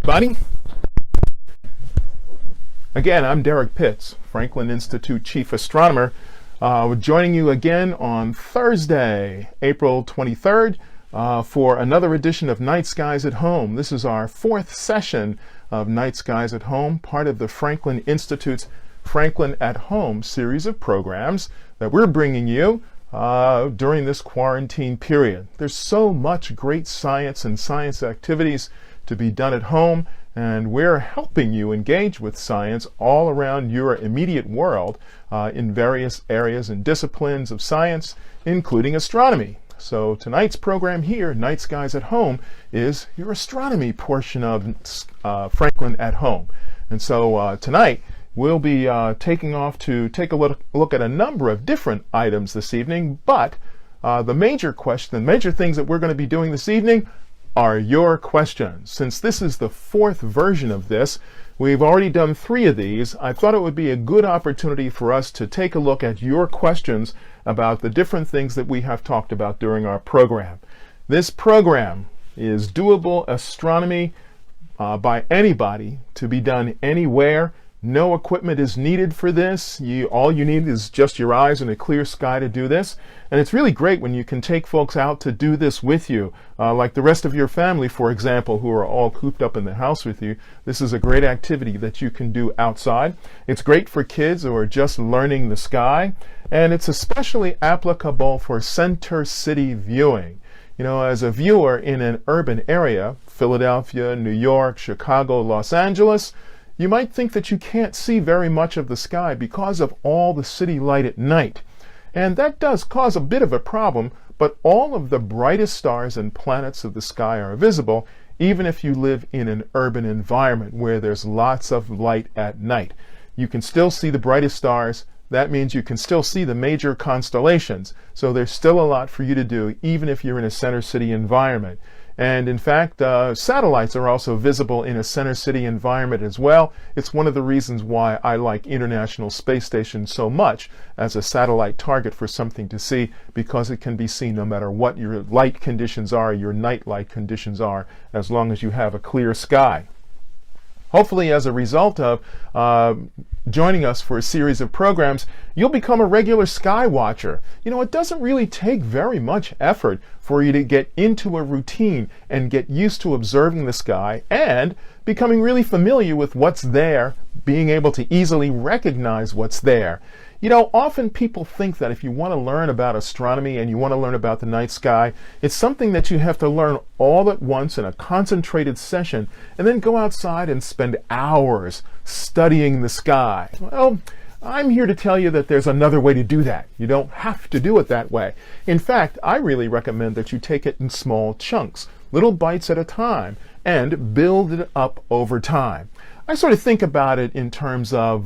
everybody. Again, I'm Derrick Pitts, Franklin Institute Chief Astronomer, joining you again on Thursday, April 23rd, for another edition of Night Skies at Home. This is our fourth session of Night Skies at Home, part of the Franklin Institute's Franklin at Home series of programs that we're bringing you during this quarantine period. There's so much great science and science activities to be done at home, and we're helping you engage with science all around your immediate world in various areas and disciplines of science, including astronomy. So tonight's program here, Night Skies at Home, is your astronomy portion of Franklin at Home. And so tonight we'll be taking off to take a look at a number of different items this evening, but the major things that we're going to be doing this evening are your questions. Since this is the fourth version of this, we've already done 3 of these. I thought it would be a good opportunity for us to take a look at your questions about the different things that we have talked about during our program. This program is doable astronomy by anybody, to be done anywhere. No equipment is needed for this. All you need is just your eyes and a clear sky to do this. And it's really great when you can take folks out to do this with you, like the rest of your family, for example, who are all cooped up in the house with you. This is a great activity that you can do outside. It's great for kids who are just learning the sky, and it's especially applicable for center city viewing. You know, as a viewer in an urban area, Philadelphia, New York, Chicago, Los Angeles, you might think that you can't see very much of the sky because of all the city light at night. And that does cause a bit of a problem, but all of the brightest stars and planets of the sky are visible, even if you live in an urban environment where there's lots of light at night. You can still see the brightest stars. That means you can still see the major constellations. So there's still a lot for you to do, even if you're in a center city environment. And in fact, satellites are also visible in a center city environment as well. It's one of the reasons why I like International Space Station so much as a satellite target for something to see, because it can be seen no matter what your light conditions are, your night light conditions are, as long as you have a clear sky. Hopefully, as a result of joining us for a series of programs, you'll become a regular sky watcher. You know, it doesn't really take very much effort for you to get into a routine and get used to observing the sky and becoming really familiar with what's there, being able to easily recognize what's there. You know, often people think that if you want to learn about astronomy and you want to learn about the night sky, it's something that you have to learn all at once in a concentrated session and then go outside and spend hours studying the sky. Well, I'm here to tell you that there's another way to do that. You don't have to do it that way. In fact, I really recommend that you take it in small chunks, little bites at a time, and build it up over time. I sort of think about it in terms of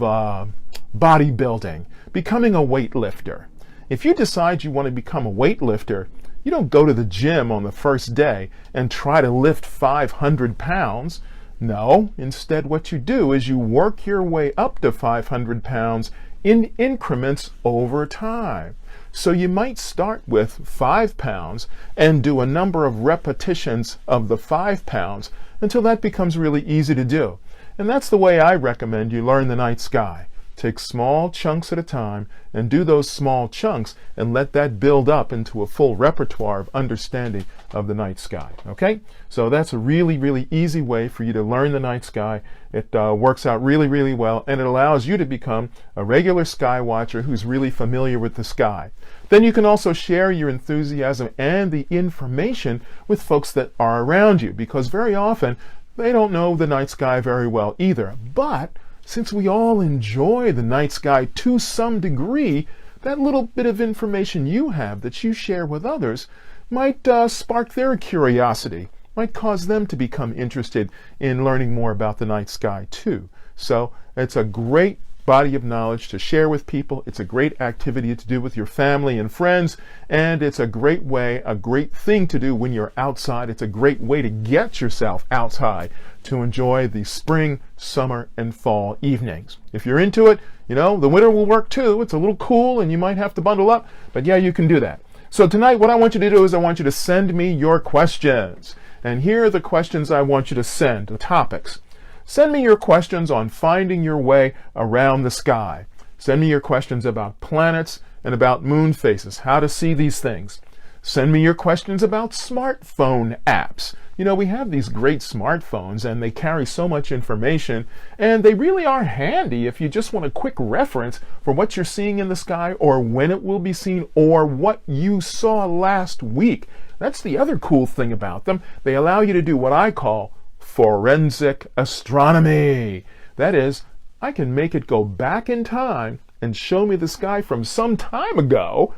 bodybuilding, becoming a weightlifter. If you decide you want to become a weightlifter, you don't go to the gym on the first day and try to lift 500 pounds. No, instead what you do is you work your way up to 500 pounds in increments over time. So you might start with 5 pounds and do a number of repetitions of the 5 pounds until that becomes really easy to do. And that's the way I recommend you learn the night sky. Take small chunks at a time and do those small chunks and let that build up into a full repertoire of understanding of the night sky. Okay? So that's a really, really easy way for you to learn the night sky. It works out really, really well, and it allows you to become a regular sky watcher who's really familiar with the sky. Then you can also share your enthusiasm and the information with folks that are around you, because very often they don't know the night sky very well either. But since we all enjoy the night sky to some degree, that little bit of information you have that you share with others might spark their curiosity, might cause them to become interested in learning more about the night sky too. So it's a great body of knowledge to share with people. It's a great activity to do with your family and friends, and it's a great way, a great thing to do when you're outside. It's a great way to get yourself outside to enjoy the spring, summer, and fall evenings. If you're into it, you know, the winter will work too. It's a little cool and you might have to bundle up, but yeah, you can do that. So tonight what I want you to do is I want you to send me your questions. And here are the questions I want you to send, the topics. Send me your questions on finding your way around the sky. Send me your questions about planets and about moon phases, how to see these things. Send me your questions about smartphone apps. You know, we have these great smartphones and they carry so much information, and they really are handy if you just want a quick reference for what you're seeing in the sky or when it will be seen or what you saw last week. That's the other cool thing about them. They allow you to do what I call forensic astronomy. That is, I can make it go back in time and show me the sky from some time ago,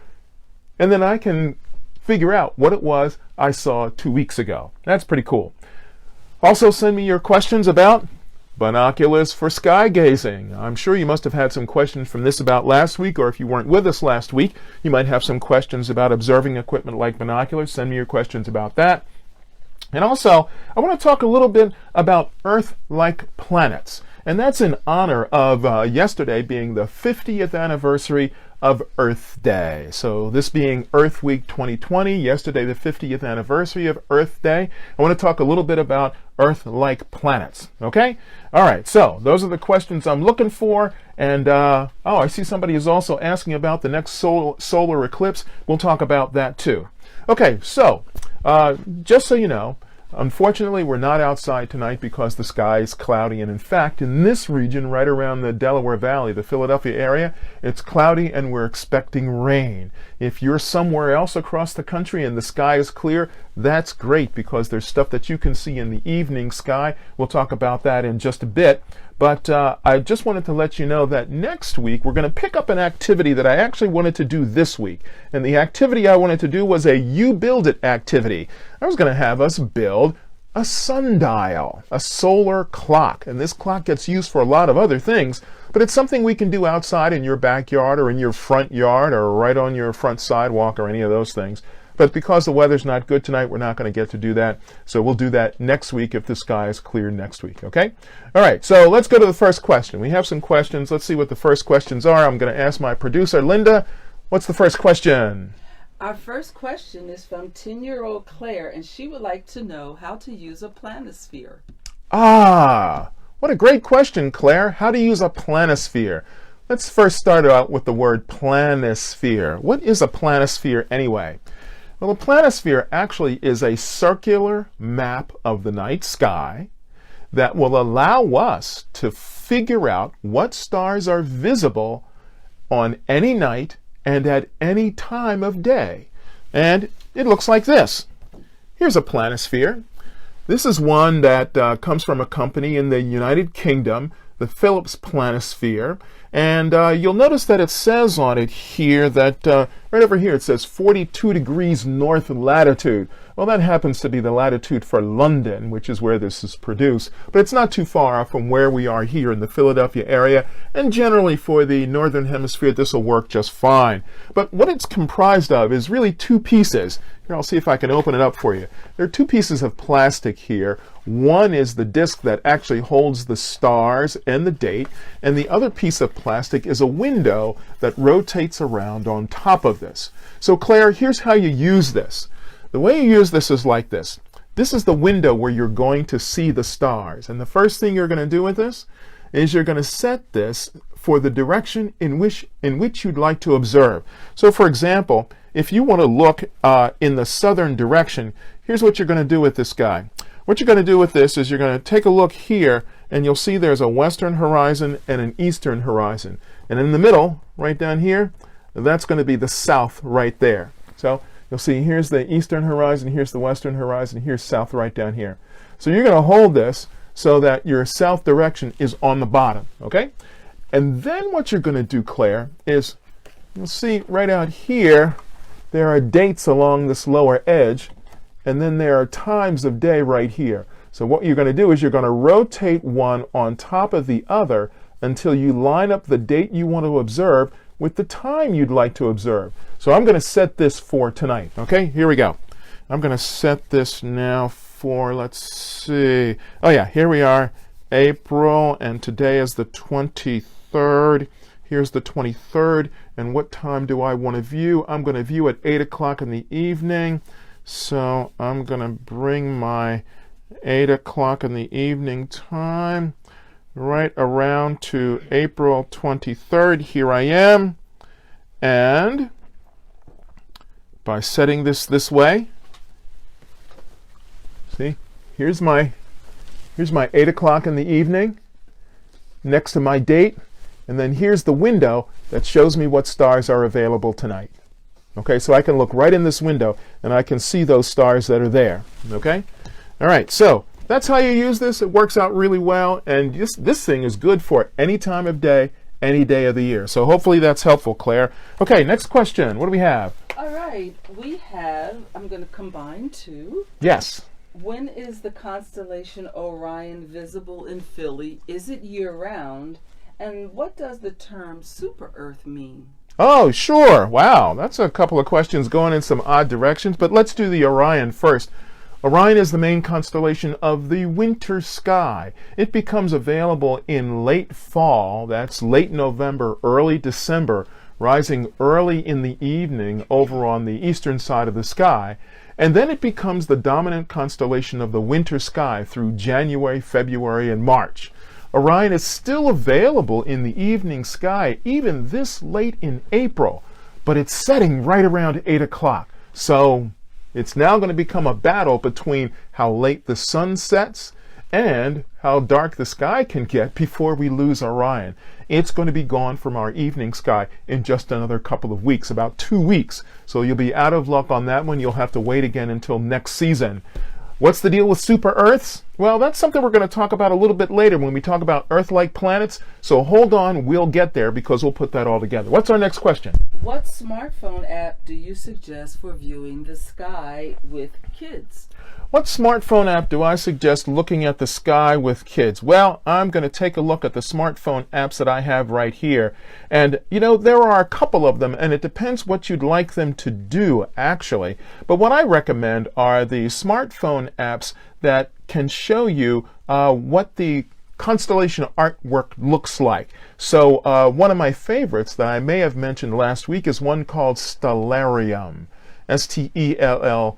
and then I can figure out what it was I saw 2 weeks ago. That's pretty cool. Also, send me your questions about binoculars for sky gazing. I'm sure you must have had some questions from this about last week, or if you weren't with us last week, you might have some questions about observing equipment like binoculars. Send me your questions about that. And also, I want to talk a little bit about Earth-like planets. And that's in honor of yesterday being the 50th anniversary of Earth Day. So this being Earth Week 2020, yesterday the 50th anniversary of Earth Day, I want to talk a little bit about Earth-like planets. Okay? All right, so those are the questions I'm looking for. And, I see somebody is also asking about the next solar eclipse. We'll talk about that too. Okay, so just so you know, unfortunately, we're not outside tonight because the sky is cloudy, and in fact, in this region, right around the Delaware Valley, the Philadelphia area, it's cloudy and we're expecting rain. If you're somewhere else across the country and the sky is clear, that's great because there's stuff that you can see in the evening sky. We'll talk about that in just a bit. But I just wanted to let you know that next week we're going to pick up an activity that I actually wanted to do this week. And the activity I wanted to do was a You Build It activity. I was going to have us build a sundial, a solar clock. And this clock gets used for a lot of other things, but it's something we can do outside in your backyard or in your front yard or right on your front sidewalk or any of those things. But because the weather's not good tonight, we're not going to get to do that. So we'll do that next week if the sky is clear next week, okay? All right, so let's go to the first question. We have some questions. Let's see what the first questions are. I'm going to ask my producer, Linda, what's the first question? Our first question is from 10-year-old Claire, and she would like to know how to use a planisphere. Ah, what a great question, Claire. How to use a planisphere. Let's first start out with the word planisphere. What is a planisphere anyway? Well, a planisphere actually is a circular map of the night sky that will allow us to figure out what stars are visible on any night and at any time of day. And it looks like this. Here's a planisphere. This is one that comes from a company in the United Kingdom, the Philips Planisphere. And you'll notice that it says on it here that, right over here, it says 42 degrees north latitude. Well, that happens to be the latitude for London, which is where this is produced. But it's not too far off from where we are here in the Philadelphia area. And generally for the Northern Hemisphere, this will work just fine. But what it's comprised of is really two pieces. Here, I'll see if I can open it up for you. There are two pieces of plastic here. One is the disc that actually holds the stars and the date, and the other piece of plastic is a window that rotates around on top of this. So Claire, here's how you use this. The way you use this is like this. This is the window where you're going to see the stars, and the first thing you're going to do with this is you're going to set this for the direction in which you'd like to observe. So for example, if you want to look in the southern direction, here's what you're going to do with this guy. What you're going to do with this is you're going to take a look here, and you'll see there's a western horizon and an eastern horizon. And in the middle, right down here, that's going to be the south right there. So you'll see here's the eastern horizon, here's the western horizon, here's south right down here. So you're going to hold this so that your south direction is on the bottom, okay? And then what you're going to do, Claire, is you'll see right out here, there are dates along this lower edge, and then there are times of day right here. So what you're going to do is you're going to rotate one on top of the other until you line up the date you want to observe with the time you'd like to observe. So I'm going to set this for tonight. Okay, here we go. I'm going to set this now for, let's see. Oh yeah, here we are, April, and today is the 23rd. Here's the 23rd, and what time do I want to view? I'm going to view at 8 o'clock in the evening. So I'm going to bring my 8 o'clock in the evening time right around to April 23rd. Here I am. And by setting this way, see, here's my 8 o'clock in the evening next to my date. And then here's the window that shows me what stars are available tonight. Okay, so I can look right in this window and I can see those stars that are there. Okay? All right, so that's how you use this. It works out really well, and this thing is good for any time of day, any day of the year. So hopefully that's helpful, Claire. Okay, next question. What do we have? All right, we have, I'm going to combine two. Yes. When is the constellation Orion visible in Philly? Is it year-round? And what does the term super-Earth mean? Oh, sure. Wow, that's a couple of questions going in some odd directions, but let's do the Orion first. Orion is the main constellation of the winter sky. It becomes available in late fall, that's late November, early December, rising early in the evening over on the eastern side of the sky. And then it becomes the dominant constellation of the winter sky through January, February, and March. Orion is still available in the evening sky even this late in April, but it's setting right around 8 o'clock. So it's now going to become a battle between how late the sun sets and how dark the sky can get before we lose Orion. It's going to be gone from our evening sky in just another couple of weeks, about 2 weeks. So you'll be out of luck on that one. You'll have to wait again until next season. What's the deal with super-Earths? Well, that's something we're going to talk about a little bit later when we talk about Earth-like planets. So hold on, we'll get there because we'll put that all together. What's our next question? What smartphone app do you suggest for viewing the sky with kids? What smartphone app do I suggest looking at the sky with kids? Well, I'm going to take a look at the smartphone apps that I have right here. And, you know, there are a couple of them, and it depends what you'd like them to do, actually. But what I recommend are the smartphone apps that can show you what the constellation artwork looks like. So one of my favorites that I may have mentioned last week is one called Stellarium. Stellarium.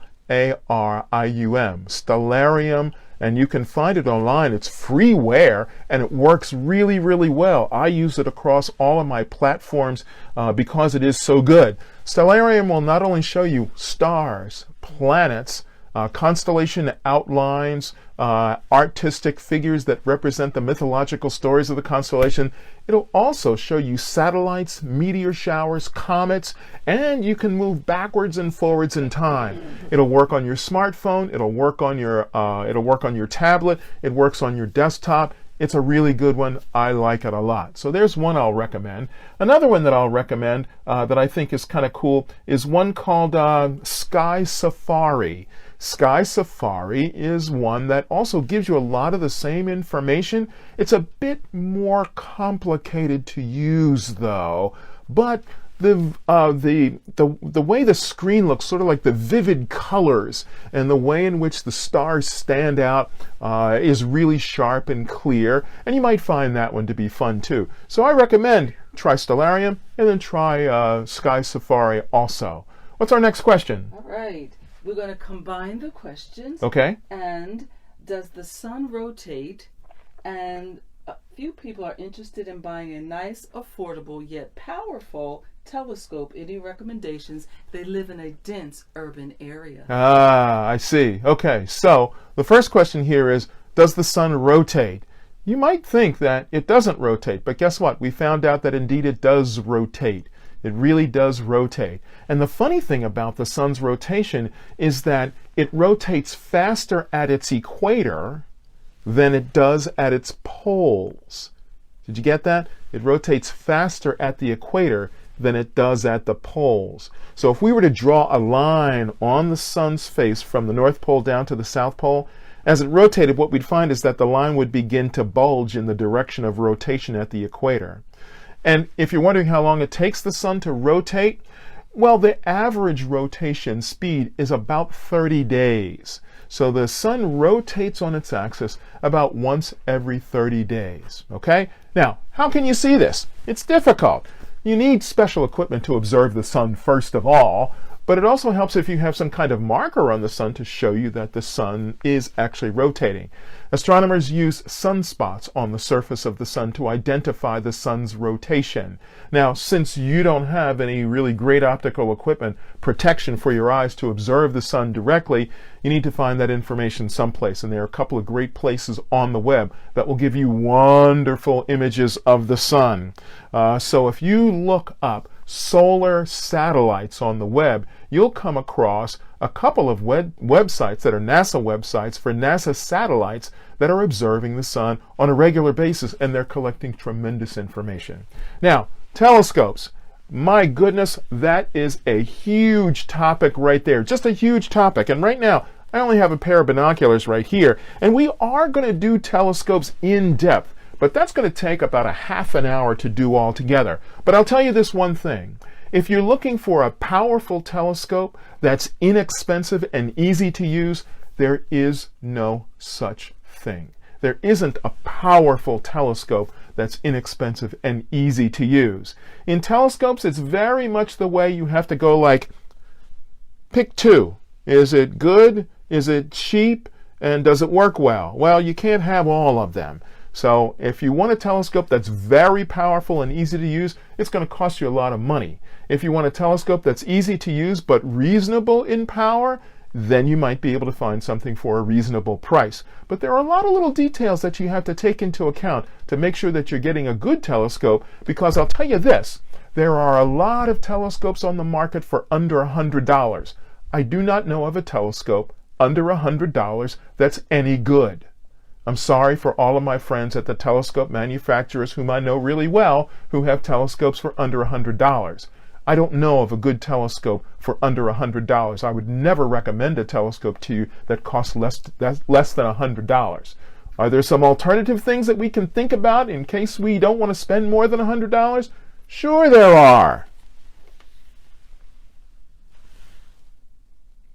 Stellarium, and you can find it online. It's freeware and it works really, really well. I use it across all of my platforms because it is so good. Stellarium will not only show you stars, planets, constellation outlines, artistic figures that represent the mythological stories of the constellation. It'll also show you satellites, meteor showers, comets, and you can move backwards and forwards in time. It'll work on your smartphone. It'll work on your tablet. It works on your desktop. It's a really good one. I like it a lot. So there's one I'll recommend. Another one that I'll recommend that I think is kind of cool is one called Sky Safari. Sky Safari is one that also gives you a lot of the same information. It's a bit more complicated to use though, but the way the screen looks, sort of like the vivid colors and the way in which the stars stand out is really sharp and clear, and you might find that one to be fun too. So I recommend try Stellarium and then try Sky Safari also. What's our next question? All right. We're going to combine the questions. Okay. And does the sun rotate? And a few people are interested in buying a nice, affordable, yet powerful telescope. Any recommendations? They live in a dense urban area. Ah, I see. Okay, so the first question here is, does the sun rotate? You might think that it doesn't rotate, but guess what? We found out that indeed it does rotate. It really does rotate. And the funny thing about the sun's rotation is that it rotates faster at its equator than it does at its poles. Did you get that? It rotates faster at the equator than it does at the poles. So if we were to draw a line on the sun's face from the North Pole down to the South Pole, as it rotated, what we'd find is that the line would begin to bulge in the direction of rotation at the equator. And if you're wondering how long it takes the sun to rotate, well, the average rotation speed is about 30 days. So the sun rotates on its axis about once every 30 days. Okay? Now, how can you see this? It's difficult. You need special equipment to observe the sun first of all, but it also helps if you have some kind of marker on the sun to show you that the sun is actually rotating. Astronomers use sunspots on the surface of the sun to identify the sun's rotation. Now, since you don't have any really great optical equipment, protection for your eyes to observe the sun directly, you need to find that information someplace. And there are a couple of great places on the web that will give you wonderful images of the sun. So if you look up solar satellites on the web, you'll come across a couple of websites that are NASA websites for NASA satellites that are observing the sun on a regular basis, and they're collecting tremendous information. Now, telescopes. My goodness, that is a huge topic right there. Just a huge topic. And right now, I only have a pair of binoculars right here, and we are going to do telescopes in depth, but that's going to take about a half an hour to do all together. But I'll tell you this one thing. If you're looking for a powerful telescope that's inexpensive and easy to use, there is no such thing. There isn't a powerful telescope that's inexpensive and easy to use. In telescopes, it's very much the way you have to go like, pick two. Is it good? Is it cheap? And does it work well? Well, you can't have all of them. So if you want a telescope that's very powerful and easy to use, it's going to cost you a lot of money. If you want a telescope that's easy to use but reasonable in power, then you might be able to find something for a reasonable price. But there are a lot of little details that you have to take into account to make sure that you're getting a good telescope, because I'll tell you this, there are a lot of telescopes on the market for under $100. I do not know of a telescope under $100 that's any good. I'm sorry for all of my friends at the telescope manufacturers whom I know really well who have telescopes for under $100. I don't know of a good telescope for under $100. I would never recommend a telescope to you that costs less than $100. Are there some alternative things that we can think about in case we don't want to spend more than $100? Sure there are.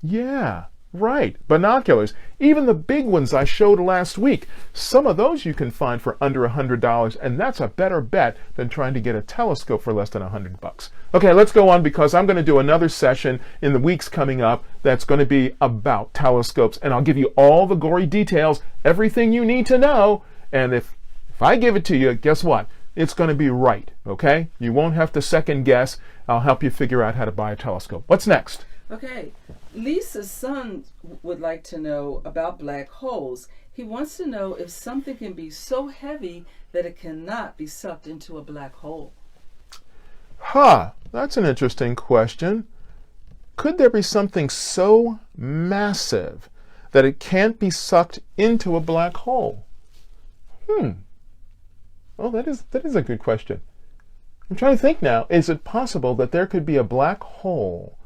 Yeah. Right, binoculars. Even the big ones I showed last week, some of those you can find for under $100, and that's a better bet than trying to get a telescope for less than $100. Okay, let's go on, because I'm going to do another session in the weeks coming up that's going to be about telescopes, and I'll give you all the gory details, everything you need to know, and if I give it to you, guess what? It's going to be right, okay? You won't have to second guess. I'll help you figure out how to buy a telescope. What's next? Okay, Lisa's son would like to know about black holes. He wants to know if something can be so heavy that it cannot be sucked into a black hole. That's an interesting question. Could there be something so massive that it can't be sucked into a black hole? Well, that is a good question. I'm trying to think now. Is it possible that there could be a black hole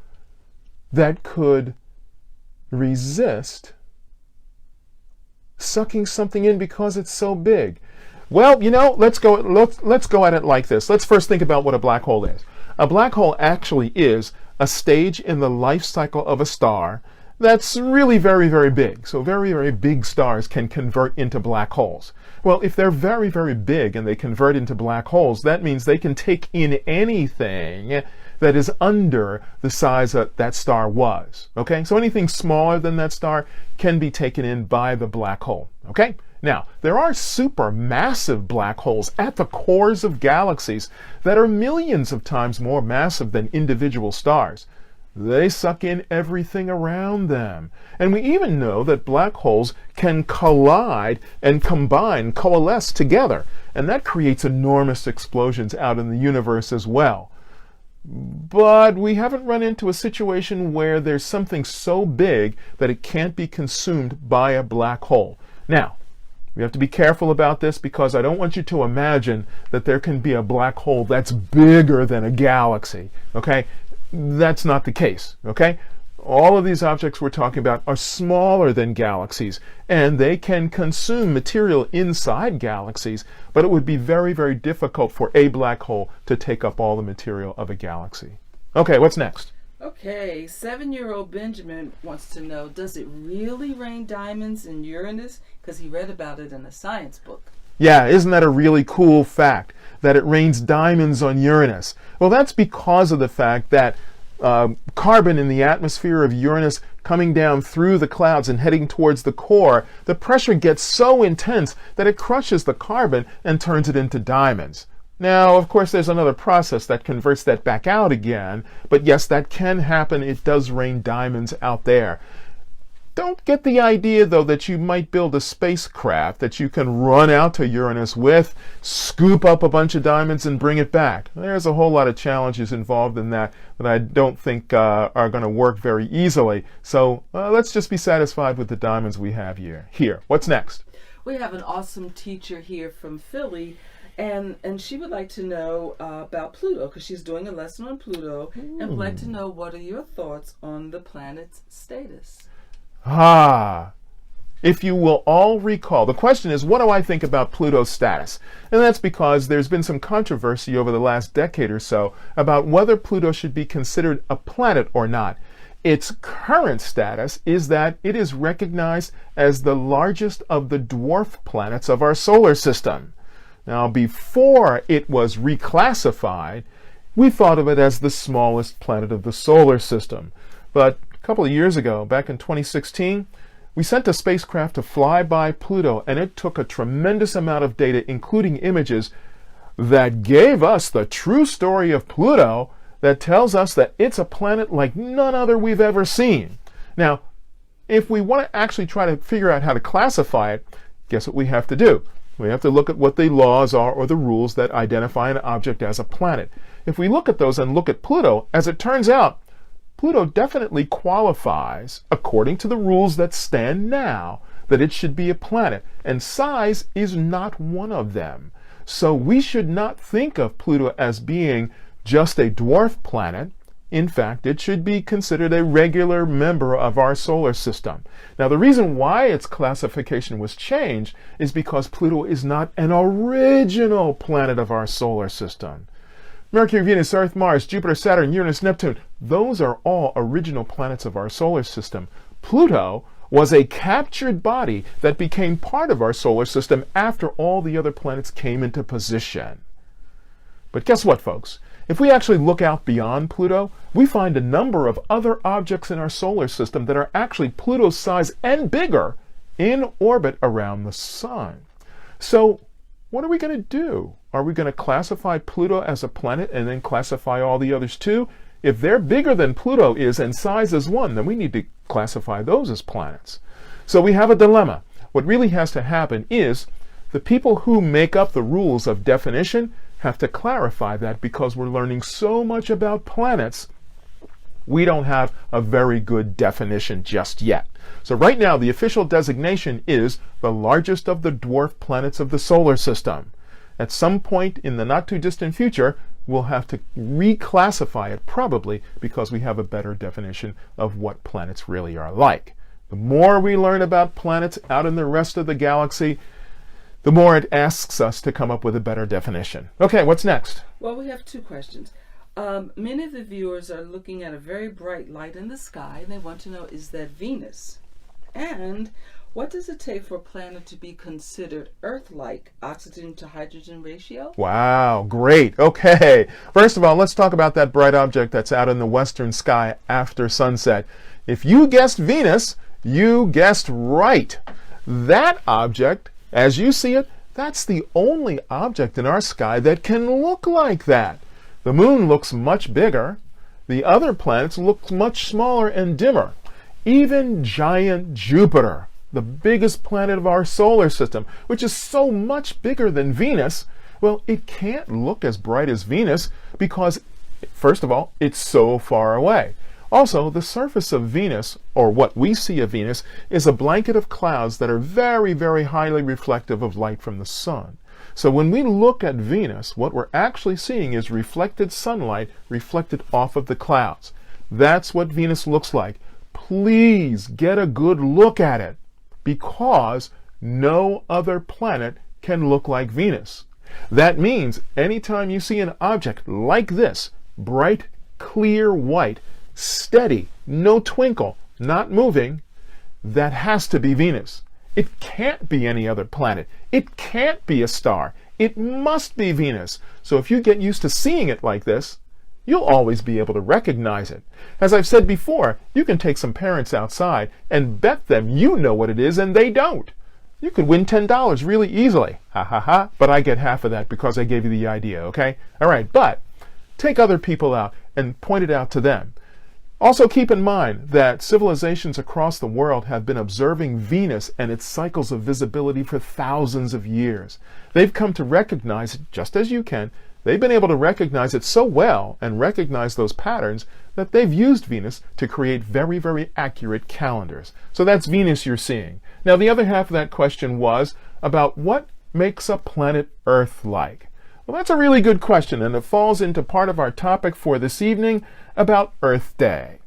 that could resist sucking something in because it's so big? Well, let's go at it like this. Let's first think about what a black hole is. A black hole actually is a stage in the life cycle of a star that's really very, very big. So very, very big stars can convert into black holes. Well, if they're very, very big and they convert into black holes, that means they can take in anything that is under the size that star was. Okay, so anything smaller than that star can be taken in by the black hole. Okay, now there are supermassive black holes at the cores of galaxies that are millions of times more massive than individual stars. They suck in everything around them. And we even know that black holes can collide and coalesce together. And that creates enormous explosions out in the universe as well. But we haven't run into a situation where there's something so big that it can't be consumed by a black hole. Now, we have to be careful about this, because I don't want you to imagine that there can be a black hole that's bigger than a galaxy. Okay? That's not the case. Okay? All of these objects we're talking about are smaller than galaxies, and they can consume material inside galaxies, but it would be very, very difficult for a black hole to take up all the material of a galaxy. Okay, what's next? Okay, 7-year-old Benjamin wants to know, does it really rain diamonds in Uranus? Because he read about it in a science book. Yeah, isn't that a really cool fact, that it rains diamonds on Uranus? Well, that's because of the fact that carbon in the atmosphere of Uranus coming down through the clouds and heading towards the core, the pressure gets so intense that it crushes the carbon and turns it into diamonds. Now, of course, there's another process that converts that back out again, but yes, that can happen. It does rain diamonds out there. Don't get the idea, though, that you might build a spacecraft that you can run out to Uranus with, scoop up a bunch of diamonds, and bring it back. There's a whole lot of challenges involved in that I don't think are going to work very easily. So let's just be satisfied with the diamonds we have here. What's next? We have an awesome teacher here from Philly, and she would like to know about Pluto, because she's doing a lesson on Pluto, and would like to know, what are your thoughts on the planet's status? If you will all recall, the question is, what do I think about Pluto's status? And that's because there's been some controversy over the last decade or so about whether Pluto should be considered a planet or not. Its current status is that it is recognized as the largest of the dwarf planets of our solar system. Now, before it was reclassified, we thought of it as the smallest planet of the solar system. But a couple of years ago, back in 2016, we sent a spacecraft to fly by Pluto, and it took a tremendous amount of data, including images, that gave us the true story of Pluto, that tells us that it's a planet like none other we've ever seen. Now, if we want to actually try to figure out how to classify it, guess what we have to do? We have to look at what the laws are or the rules that identify an object as a planet. If we look at those and look at Pluto, as it turns out, Pluto definitely qualifies, according to the rules that stand now, that it should be a planet, and size is not one of them. So we should not think of Pluto as being just a dwarf planet. In fact, it should be considered a regular member of our solar system. Now, the reason why its classification was changed is because Pluto is not an original planet of our solar system. Mercury, Venus, Earth, Mars, Jupiter, Saturn, Uranus, Neptune, those are all original planets of our solar system. Pluto was a captured body that became part of our solar system after all the other planets came into position. But guess what, folks? If we actually look out beyond Pluto, we find a number of other objects in our solar system that are actually Pluto's size and bigger in orbit around the Sun. So what are we going to do? Are we going to classify Pluto as a planet and then classify all the others too? If they're bigger than Pluto is and size is 1, then we need to classify those as planets. So we have a dilemma. What really has to happen is the people who make up the rules of definition have to clarify that, because we're learning so much about planets, we don't have a very good definition just yet. So right now, the official designation is the largest of the dwarf planets of the solar system. At some point in the not too distant future, we'll have to reclassify it, probably because we have a better definition of what planets really are like. The more we learn about planets out in the rest of the galaxy, the more it asks us to come up with a better definition. Okay, what's next? Well, we have two questions. Many of the viewers are looking at a very bright light in the sky, and they want to know, is that Venus? And what does it take for a planet to be considered Earth-like, oxygen to hydrogen ratio? Wow, great. Okay. First of all, let's talk about that bright object that's out in the western sky after sunset. If you guessed Venus, you guessed right. That object, as you see it, that's the only object in our sky that can look like that. The moon looks much bigger. The other planets look much smaller and dimmer. Even giant Jupiter, the biggest planet of our solar system, which is so much bigger than Venus, well, it can't look as bright as Venus because, first of all, it's so far away. Also, the surface of Venus, or what we see of Venus, is a blanket of clouds that are very, very highly reflective of light from the sun. So when we look at Venus, what we're actually seeing is reflected sunlight reflected off of the clouds. That's what Venus looks like. Please get a good look at it, because no other planet can look like Venus. That means anytime you see an object like this, bright, clear white, steady, no twinkle, not moving, that has to be Venus. It can't be any other planet. It can't be a star. It must be Venus. So if you get used to seeing it like this, you'll always be able to recognize it. As I've said before, you can take some parents outside and bet them you know what it is and they don't. You could win $10 really easily. Ha ha ha, but I get half of that because I gave you the idea, okay? All right, but take other people out and point it out to them. Also keep in mind that civilizations across the world have been observing Venus and its cycles of visibility for thousands of years. They've come to recognize it just as you can. They've been able to recognize it so well and recognize those patterns that they've used Venus to create very, very accurate calendars. So that's Venus you're seeing. Now, the other half of that question was about what makes a planet Earth-like. Well, that's a really good question, and it falls into part of our topic for this evening about Earth Day.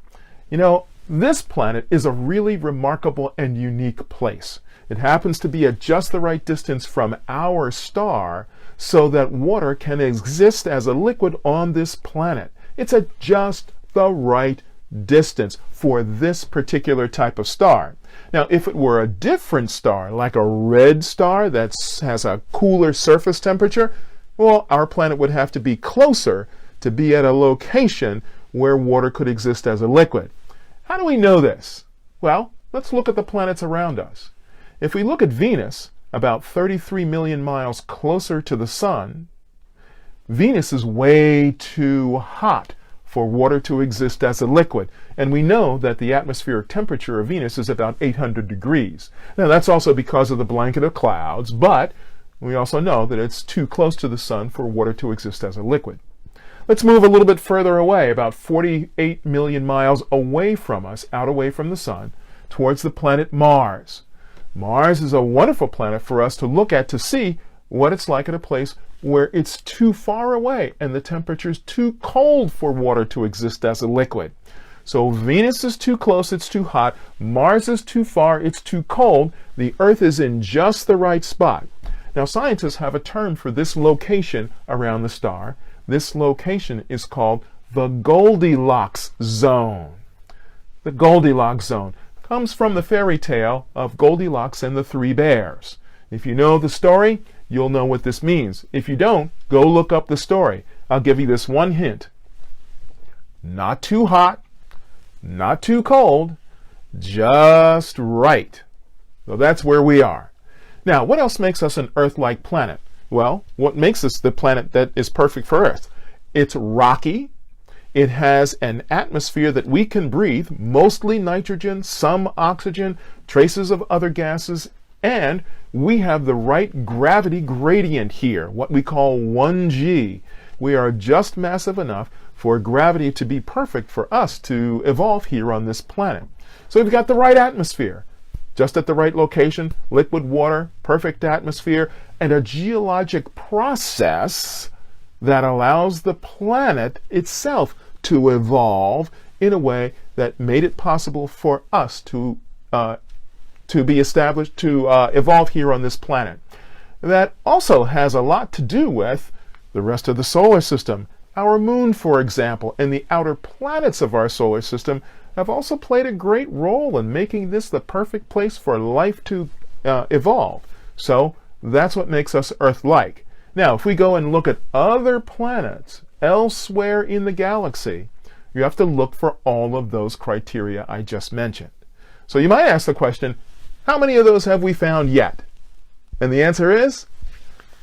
You know, this planet is a really remarkable and unique place. It happens to be at just the right distance from our star so that water can exist as a liquid on this planet. It's at just the right distance for this particular type of star. Now, if it were a different star, like a red star that has a cooler surface temperature, well, our planet would have to be closer to be at a location where water could exist as a liquid. How do we know this? Well, let's look at the planets around us. If we look at Venus, about 33 million miles closer to the Sun, Venus is way too hot for water to exist as a liquid. And we know that the atmospheric temperature of Venus is about 800 degrees. Now, that's also because of the blanket of clouds, but we also know that it's too close to the Sun for water to exist as a liquid. Let's move a little bit further away, about 48 million miles away from us, out away from the Sun, towards the planet Mars. Mars is a wonderful planet for us to look at to see what it's like at a place where it's too far away and the temperature is too cold for water to exist as a liquid. So Venus is too close, it's too hot. Mars is too far, it's too cold. The Earth is in just the right spot. Now, scientists have a term for this location around the star. This location is called the Goldilocks Zone. The Goldilocks Zone comes from the fairy tale of Goldilocks and the Three Bears. If you know the story, you'll know what this means. If you don't, go look up the story. I'll give you this one hint. Not too hot, not too cold, just right. So that's where we are. Now, what else makes us an Earth-like planet? Well, what makes us the planet that is perfect for Earth? It's rocky. It has an atmosphere that we can breathe, mostly nitrogen, some oxygen, traces of other gases, and we have the right gravity gradient here, what we call 1g. We are just massive enough for gravity to be perfect for us to evolve here on this planet. So we've got the right atmosphere, just at the right location, liquid water, perfect atmosphere, and a geologic process that allows the planet itself to evolve in a way that made it possible for us to be established, to evolve here on this planet. That also has a lot to do with the rest of the solar system. Our moon, for example, and the outer planets of our solar system have also played a great role in making this the perfect place for life to evolve. So that's what makes us Earth-like. Now, if we go and look at other planets elsewhere in the galaxy, you have to look for all of those criteria I just mentioned. So you might ask the question, how many of those have we found yet? And the answer is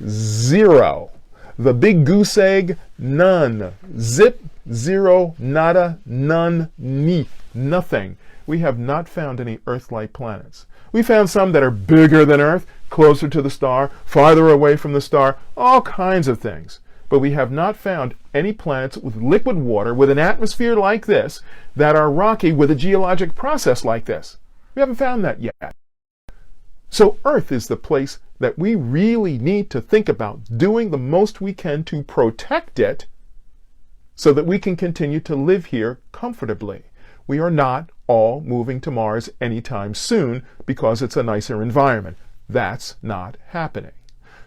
0. The big goose egg, none. Zip, zero, nada, none, ni, nothing. We have not found any Earth-like planets. We found some that are bigger than Earth, closer to the star, farther away from the star, all kinds of things. But we have not found any planets with liquid water, with an atmosphere like this, that are rocky with a geologic process like this. We haven't found that yet. So Earth is the place that we really need to think about doing the most we can to protect it so that we can continue to live here comfortably. We are not all moving to Mars anytime soon because it's a nicer environment. That's not happening.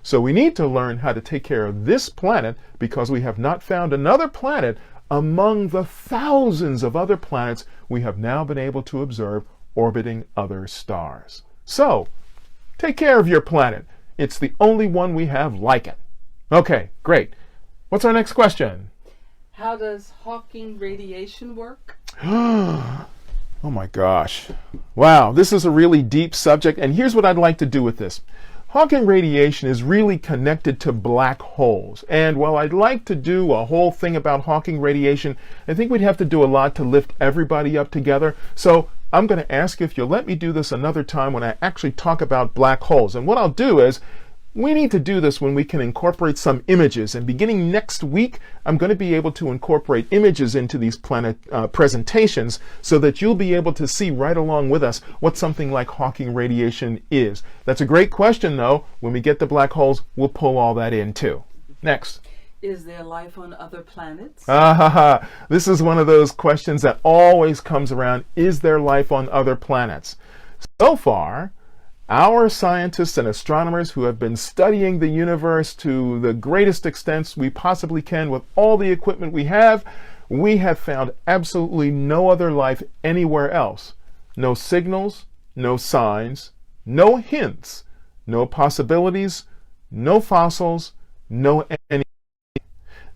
So we need to learn how to take care of this planet because we have not found another planet among the thousands of other planets we have now been able to observe orbiting other stars. So, take care of your planet. It's the only one we have like it. Okay, great. What's our next question? How does Hawking radiation work? Oh my gosh. Wow, this is a really deep subject, and here's what I'd like to do with this. Hawking radiation is really connected to black holes, and while I'd like to do a whole thing about Hawking radiation, I think we'd have to do a lot to lift everybody up together. So I'm going to ask if you'll let me do this another time when I actually talk about black holes. And what I'll do is, we need to do this when we can incorporate some images, and beginning next week I'm going to be able to incorporate images into these planet presentations so that you'll be able to see right along with us what something like Hawking radiation is. That's a great question, though. When we get to black holes, we'll pull all that in too. Next. Is there life on other planets? This is one of those questions that always comes around. Is there life on other planets? So far, our scientists and astronomers who have been studying the universe to the greatest extent we possibly can with all the equipment we have found absolutely no other life anywhere else. No signals, no signs, no hints, no possibilities, no fossils, no anything.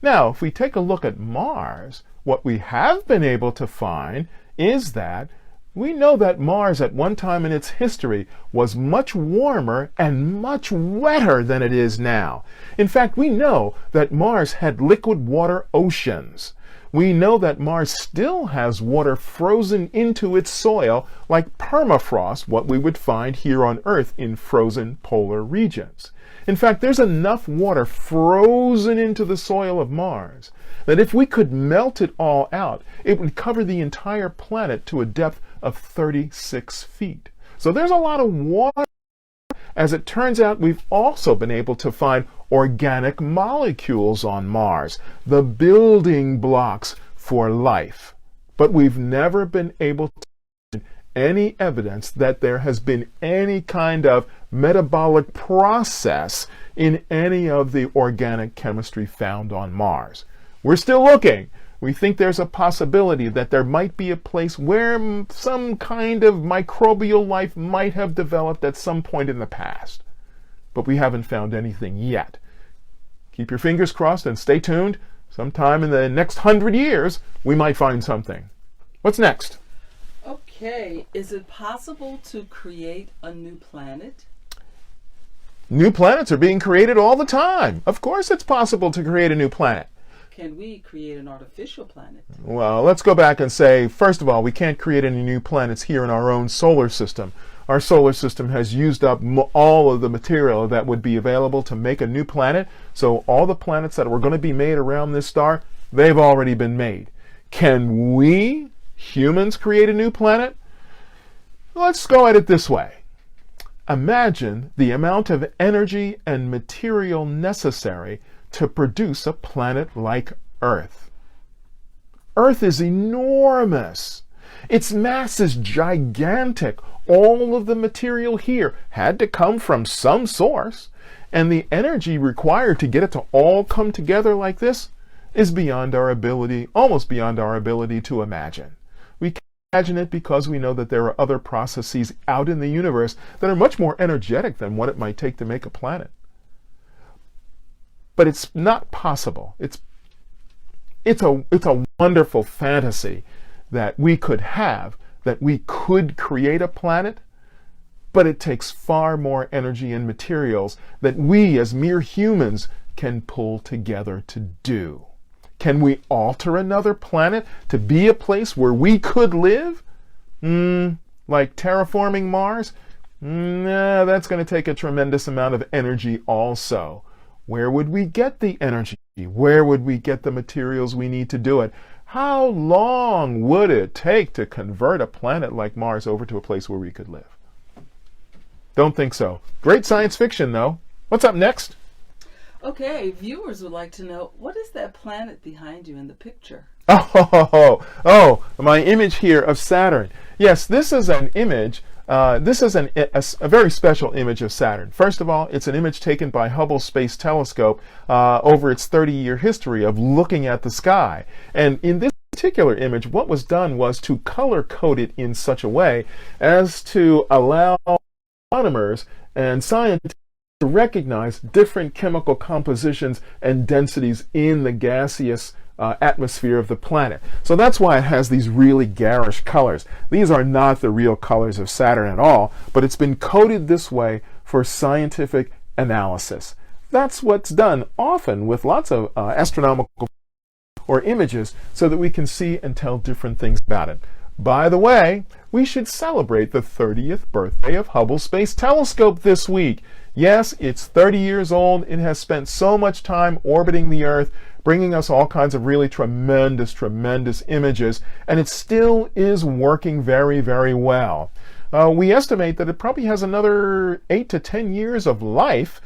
Now, if we take a look at Mars, what we have been able to find is that we know that Mars at one time in its history was much warmer and much wetter than it is now. In fact, we know that Mars had liquid water oceans. We know that Mars still has water frozen into its soil like permafrost, what we would find here on Earth in frozen polar regions. In fact, there's enough water frozen into the soil of Mars that if we could melt it all out, it would cover the entire planet to a depth of 36 feet. So there's a lot of water. As it turns out, we've also been able to find organic molecules on Mars, the building blocks for life. But we've never been able to find any evidence that there has been any kind of metabolic process in any of the organic chemistry found on Mars. We're still looking. We think there's a possibility that there might be a place where some kind of microbial life might have developed at some point in the past. But we haven't found anything yet. Keep your fingers crossed and stay tuned. Sometime in the next 100 years, we might find something. What's next? Okay, is it possible to create a new planet? New planets are being created all the time. Of course it's possible to create a new planet. Can we create an artificial planet? Well, let's go back and say, first of all, we can't create any new planets here in our own solar system. Our solar system has used up all of the material that would be available to make a new planet. So all the planets that were going to be made around this star, they've already been made. Can we, humans, create a new planet? Let's go at it this way. Imagine the amount of energy and material necessary to produce a planet like Earth. Earth is enormous. Its mass is gigantic. All of the material here had to come from some source, and the energy required to get it to all come together like this is beyond our ability, almost beyond our ability to imagine. We can imagine it because we know that there are other processes out in the universe that are much more energetic than what it might take to make a planet. But it's not possible. It's a wonderful fantasy that we could have, that we could create a planet, but it takes far more energy and materials that we as mere humans can pull together to do. Can we alter another planet to be a place where we could live? Like terraforming Mars? Nah, that's going to take a tremendous amount of energy also. Where would we get the energy? Where would we get the materials we need to do it? How long would it take to convert a planet like Mars over to a place where we could live? Don't think so. Great science fiction, though. What's up next? Okay, viewers would like to know, what is that planet behind you in the picture? Oh, my image here of Saturn. Yes, this is an image. This is a very special image of Saturn. First of all, it's an image taken by Hubble Space Telescope over its 30-year history of looking at the sky. And in this particular image, what was done was to color code it in such a way as to allow astronomers and scientists to recognize different chemical compositions and densities in the gaseous atmosphere of the planet. So that's why it has these really garish colors. These are not the real colors of Saturn at all, but it's been coded this way for scientific analysis. That's what's done often with lots of astronomical or images so that we can see and tell different things about it. By the way, we should celebrate the 30th birthday of Hubble Space Telescope this week. Yes, it's 30 years old. It has spent so much time orbiting the Earth, bringing us all kinds of really tremendous images, and it still is working very, very well. We estimate that it probably has another 8 to 10 years of life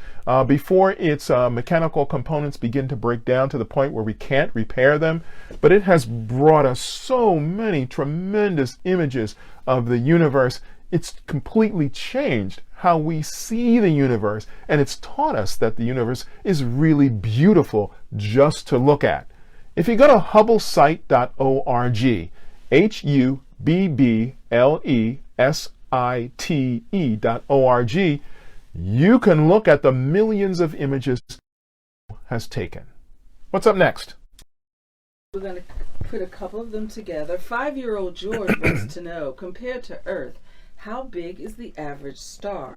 before its mechanical components begin to break down to the point where we can't repair them. But it has brought us so many tremendous images of the universe. It's completely changed how we see the universe, and it's taught us that the universe is really beautiful just to look at. If you go to hubblesite.org, HUBBLESITE.org, you can look at the millions of images it has taken. What's up next? We're going to put a couple of them together. 5-year-old George wants to know, compared to Earth, how big is the average star?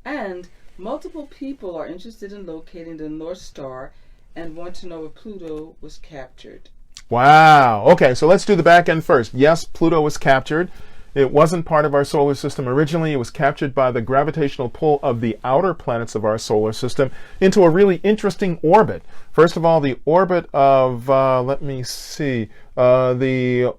And multiple people are interested in locating the North Star and want to know if Pluto was captured. Wow. Okay, so let's do the back end first. Yes, Pluto was captured. It wasn't part of our solar system originally. It was captured by the gravitational pull of the outer planets of our solar system into a really interesting orbit. First of all, the orbit of, the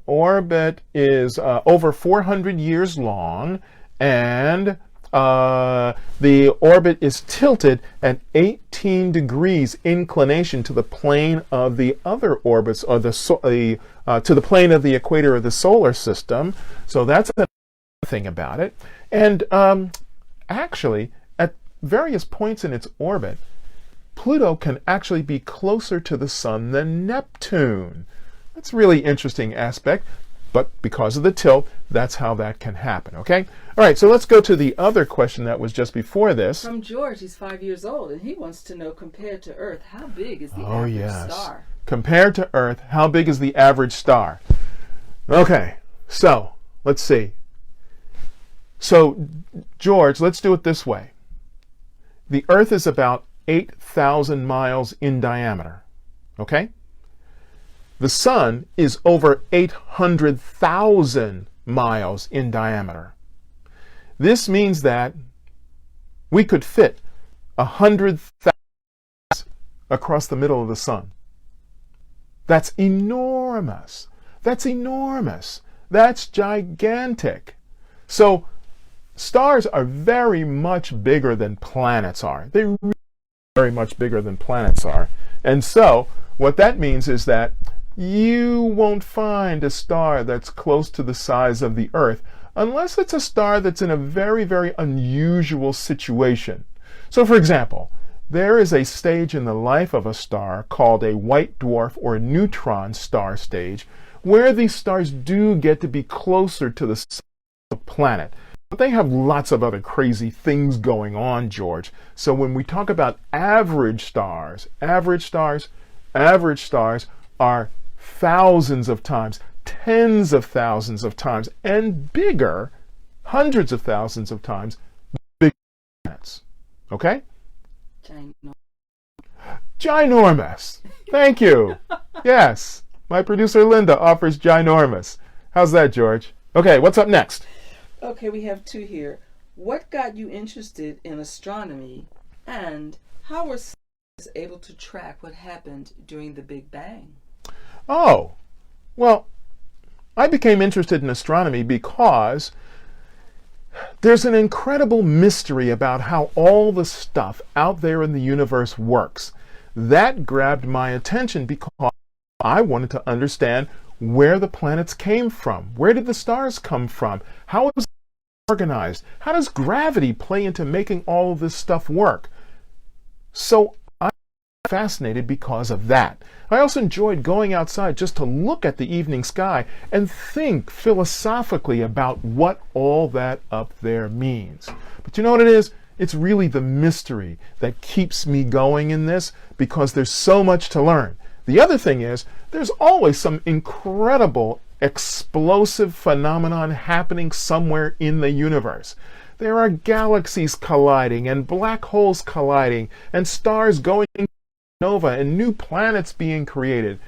orbit is over 400 years long, and the orbit is tilted at 18 degrees inclination to the plane of the other orbits, or to the plane of the equator of the solar system. So that's the thing about it. And actually, at various points in its orbit, Pluto can actually be closer to the Sun than Neptune. That's a really interesting aspect. But because of the tilt, that's how that can happen, okay? All right, so let's go to the other question that was just before this. From George, he's 5 years old, and he wants to know, compared to Earth, how big is the average star? Compared to Earth, how big is the average star? Okay, so let's see. So, George, let's do it this way. The Earth is about 8,000 miles in diameter, okay? The Sun is over 800,000 miles in diameter. This means that we could fit 100,000 across the middle of the Sun. That's enormous. That's enormous. That's gigantic. So stars are very much bigger than planets are. They're really very much bigger than planets are. And so what that means is that you won't find a star that's close to the size of the Earth unless it's a star that's in a very, very unusual situation. So, for example, there is a stage in the life of a star called a white dwarf or neutron star stage where these stars do get to be closer to the sun of the planet. But they have lots of other crazy things going on, George. So when we talk about average stars are thousands of times, tens of thousands of times, and bigger, hundreds of thousands of times, bigger planets. Okay? Ginormous. Thank you. Yes. My producer Linda offers ginormous. How's that, George? Okay, what's up next? Okay, we have two here. What got you interested in astronomy, and how were scientists able to track what happened during the Big Bang? Oh, well, I became interested in astronomy because there's an incredible mystery about how all the stuff out there in the universe works. That grabbed my attention because I wanted to understand where the planets came from. Where did the stars come from? How is it organized? How does gravity play into making all of this stuff work? So I'm fascinated because of that. I also enjoyed going outside just to look at the evening sky and think philosophically about what all that up there means. But you know what it is? It's really the mystery that keeps me going in this, because there's so much to learn. The other thing is, there's always some incredible explosive phenomenon happening somewhere in the universe. There are galaxies colliding and black holes colliding and stars going nova and new planets being created.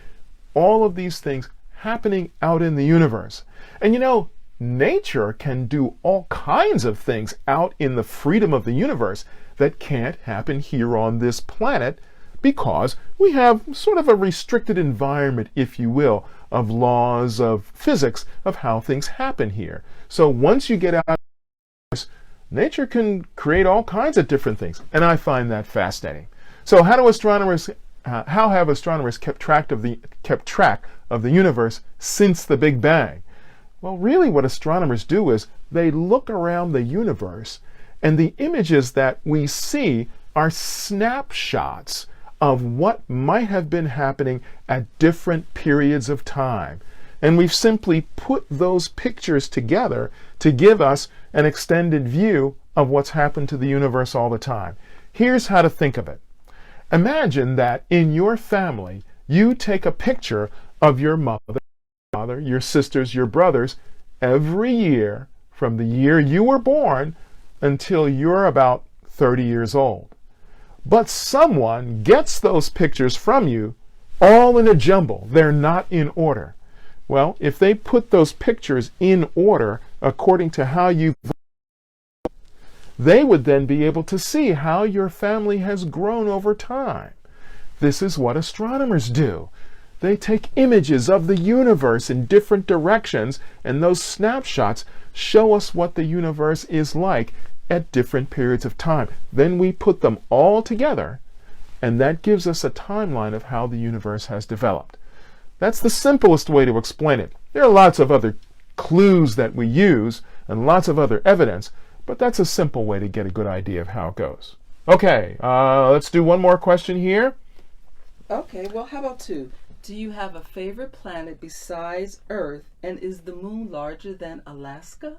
All of these things happening out in the universe. And you know, nature can do all kinds of things out in the freedom of the universe that can't happen here on this planet, because we have sort of a restricted environment, if you will, of laws of physics of how things happen here. So once you get out, nature can create all kinds of different things, and I find that fascinating. So how have astronomers kept track of the universe since the Big Bang? Well, really what astronomers do is they look around the universe, and the images that we see are snapshots of what might have been happening at different periods of time. And we've simply put those pictures together to give us an extended view of what's happened to the universe all the time. Here's how to think of it. Imagine that in your family, you take a picture of your mother, father, your sisters, your brothers, every year from the year you were born until you're about 30 years old. But someone gets those pictures from you all in a jumble. They're not in order. Well, if they put those pictures in order according to how you, they would then be able to see how your family has grown over time. This is what astronomers do. They take images of the universe in different directions, and those snapshots show us what the universe is like at different periods of time. Then we put them all together, and that gives us a timeline of how the universe has developed. That's the simplest way to explain it. There are lots of other clues that we use and lots of other evidence, but that's a simple way to get a good idea of how it goes. Okay, let's do one more question here. Okay, well, how about two? Do you have a favorite planet besides Earth, and is the moon larger than Alaska?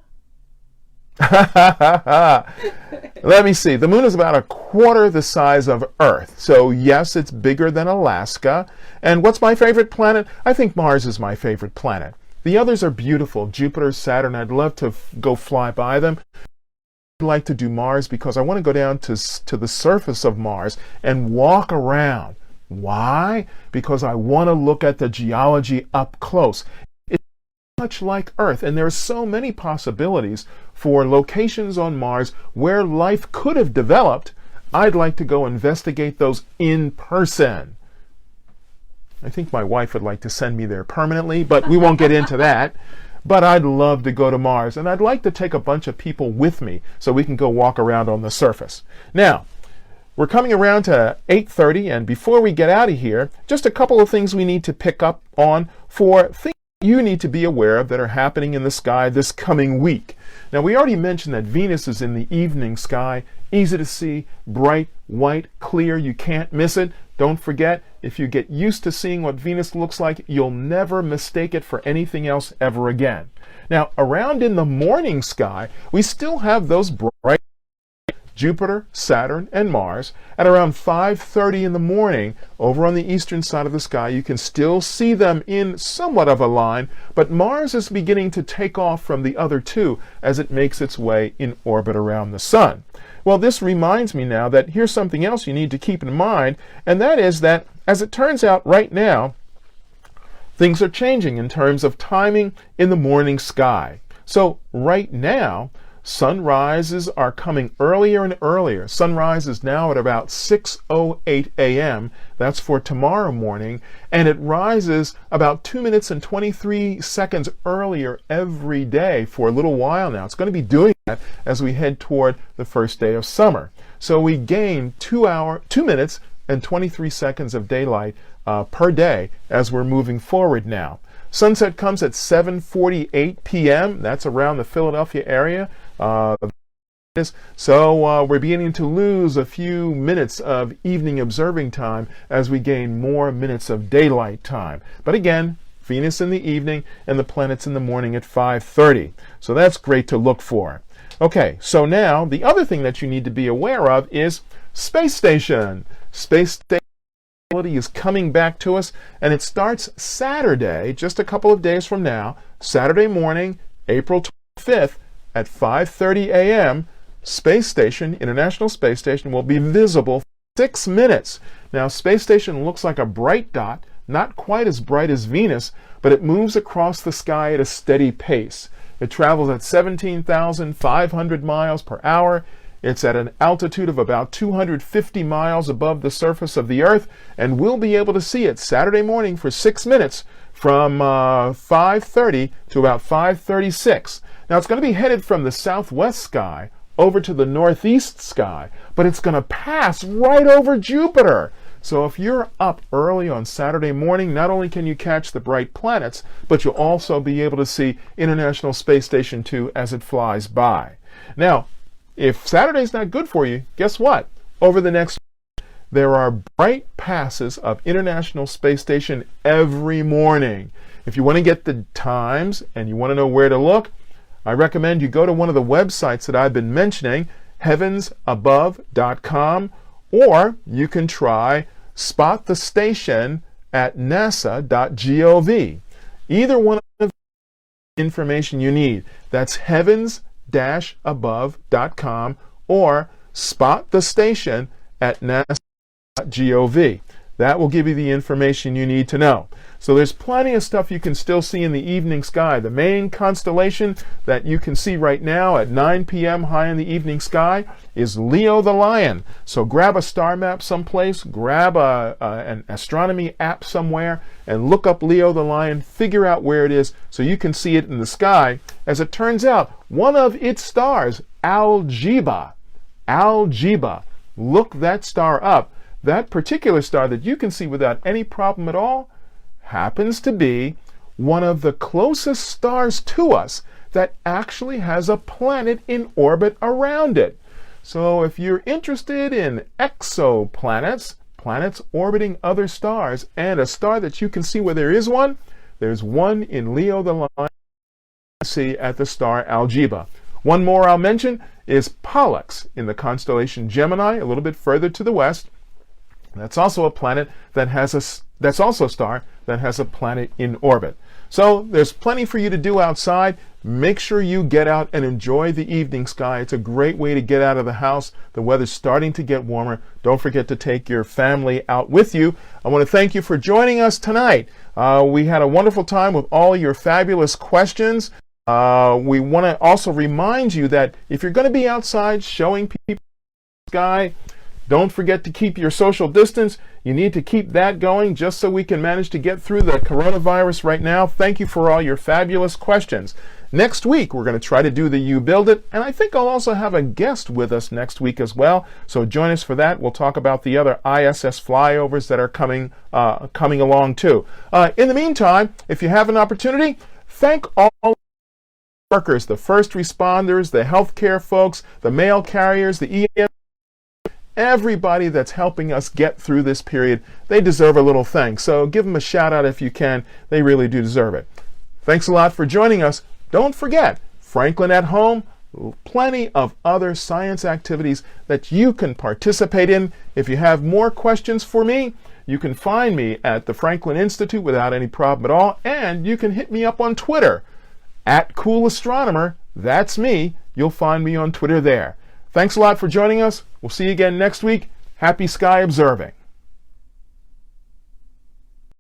Let me see. The moon is about a quarter the size of Earth. So yes, it's bigger than Alaska. And what's my favorite planet? I think Mars is my favorite planet. The others are beautiful. Jupiter, Saturn, I'd love to go fly by them. I'd like to do Mars because I want to go down to the surface of Mars and walk around. Why? Because I want to look at the geology up close. It's much like Earth, and there are so many possibilities for locations on Mars where life could have developed. I'd like to go investigate those in person. I think my wife would like to send me there permanently, but we won't get into that. But I'd love to go to Mars, and I'd like to take a bunch of people with me so we can go walk around on the surface. Now, we're coming around to 8:30, and before we get out of here, just a couple of things we need to pick up on for things you need to be aware of that are happening in the sky this coming week. Now, we already mentioned that Venus is in the evening sky, easy to see, bright, white, clear, you can't miss it. Don't forget, if you get used to seeing what Venus looks like, you'll never mistake it for anything else ever again. Now, around in the morning sky, we still have those bright Jupiter, Saturn, and Mars. At around 5:30 in the morning, over on the eastern side of the sky, you can still see them in somewhat of a line, but Mars is beginning to take off from the other two as it makes its way in orbit around the Sun. Well, this reminds me now that here's something else you need to keep in mind, and that is that, as it turns out right now, things are changing in terms of timing in the morning sky. So right now, sunrises are coming earlier and earlier. Sunrise is now at about 6:08 a.m. That's for tomorrow morning, and it rises about 2 minutes and 23 seconds earlier every day for a little while now. It's going to be doing that as we head toward the first day of summer. So we gain 2 minutes and 23 seconds of daylight per day as we're moving forward now. Sunset comes at 7:48 p.m. That's around the Philadelphia area. So we're beginning to lose a few minutes of evening observing time as we gain more minutes of daylight time. But again, Venus in the evening, and the planets in the morning at 5:30. So that's great to look for. Okay, so now the other thing that you need to be aware of is space station. Space station is coming back to us, and it starts Saturday, just a couple of days from now, Saturday morning, April 25th at 5:30 a.m. Space Station, International Space Station, will be visible for 6 minutes. Now, Space Station looks like a bright dot, not quite as bright as Venus, but it moves across the sky at a steady pace. It travels at 17,500 miles per hour. It's at an altitude of about 250 miles above the surface of the Earth, and we'll be able to see it Saturday morning for 6 minutes from 5:30 to about 5:36. Now, it's going to be headed from the southwest sky over to the northeast sky, but it's going to pass right over Jupiter. So if you're up early on Saturday morning, not only can you catch the bright planets, but you'll also be able to see International Space Station 2 as it flies by. Now, if Saturday's not good for you, guess what? Over the next week, there are bright passes of International Space Station every morning. If you want to get the times and you want to know where to look, I recommend you go to one of the websites that I've been mentioning, heavensabove.com, or you can try Spot the Station at nasa.gov. Either one of the information you need. That's heavens-above.com or Spot the Station at nasa.gov. That will give you the information you need to know. So there's plenty of stuff you can still see in the evening sky. The main constellation that you can see right now at 9 p.m. high in the evening sky is Leo the Lion. So grab a star map someplace, grab an astronomy app somewhere, and look up Leo the Lion, figure out where it is so you can see it in the sky. As it turns out, one of its stars, Algeba, look that star up. That particular star that you can see without any problem at all happens to be one of the closest stars to us that actually has a planet in orbit around it. So if you're interested in exoplanets, planets orbiting other stars, and a star that you can see where there is one, there's one in Leo the Lion you can see at the star Algeba. One more I'll mention is Pollux in the constellation Gemini, a little bit further to the west. That's also a planet that has that's also a star that has a planet in orbit. So there's plenty for you to do outside. Make sure you get out and enjoy the evening sky. It's a great way to get out of the house. The weather's starting to get warmer. Don't forget to take your family out with you. I want to thank you for joining us tonight. We had a wonderful time with all your fabulous questions. We want to also remind you that if you're going to be outside showing people the sky, don't forget to keep your social distance. You need to keep that going just so we can manage to get through the coronavirus right now. Thank you for all your fabulous questions. Next week, we're going to try to do the You Build It, and I think I'll also have a guest with us next week as well. So join us for that. We'll talk about the other ISS flyovers that are coming along too. In the meantime, if you have an opportunity, thank all workers, the first responders, the healthcare folks, the mail carriers, the EM. Everybody that's helping us get through this period. They deserve a little thanks. So give them a shout out if you can. They really do deserve it. Thanks a lot for joining us. Don't forget, Franklin at Home, plenty of other science activities that you can participate in. If you have more questions for me, you can find me at the Franklin Institute without any problem at all. And you can hit me up on Twitter at Cool Astronomer. That's me. You'll find me on Twitter there. Thanks a lot for joining us. We'll see you again next week. Happy sky observing.